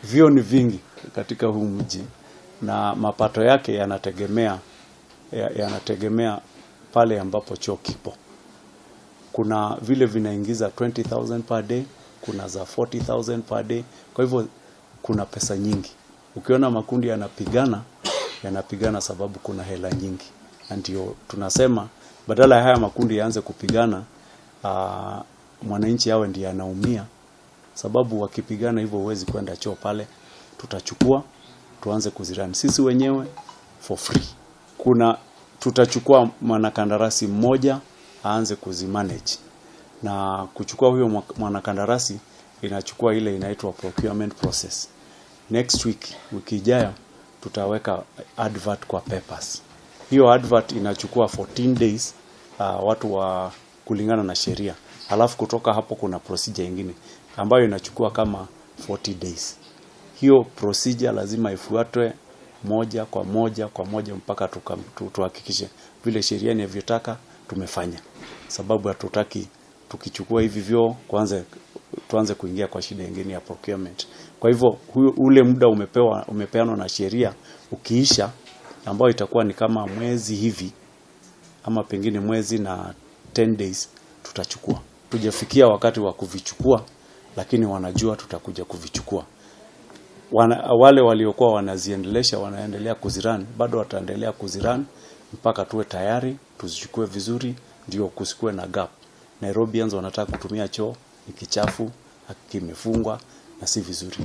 Vyoo ni vingi katika huu mji na mapato yake yanategemea pale ambapo choo kipo. Kuna vile vinaingiza 20,000 per day, kuna za 40,000 per day. Kwa hivyo kuna pesa nyingi. Ukiona makundi yanapigana sababu kuna hela nyingi. Ndio tunasema badala ya haya makundi yaanze kupigana, mwananchi awe ndiye anaumia. Sababu wakipigana hivyo huwezi kwenda choo pale, tutachukua tuanze kuzirani sisi wenyewe for free. Tutachukua mwanakandarasi mmoja aanze kuzimanage, na kuchukua huyo mwanakandarasi inachukua ile inaitwa procurement process. Next week, wiki ijayo, tutaweka advert kwa papers. Hiyo advert inachukua 14 days watu wa kulingana na sheria. Halafu kutoka hapo kuna procedure nyingine ambayo inachukua kama 40 days. Hiyo procedure lazima ifuatwe moja kwa moja mpaka tuhakikishe vile sheria inavyotaka tumefanya. Sababu hatutaki tukichukua hivi vyoo tuanze kuingia kwa shida nyingine ya procurement. Kwa hivyo ule muda umepeanwa na sheria ukiisha, ambao itakuwa ni kama mwezi hivi ama pengine mwezi na 10 days, tutachukua. Tujafikia wakati wa kuvichukua, lakini wanajua tutakuja kuvichukua. Wale waliokuwa wanaendelea kuzirani bado wataendelea kuzirani mpaka tuwe tayari tuzichukue vizuri, ndio kusikue na gap. Nairobians wanataka kutumia choo ni kichafu, kimefungwa na si vizuri.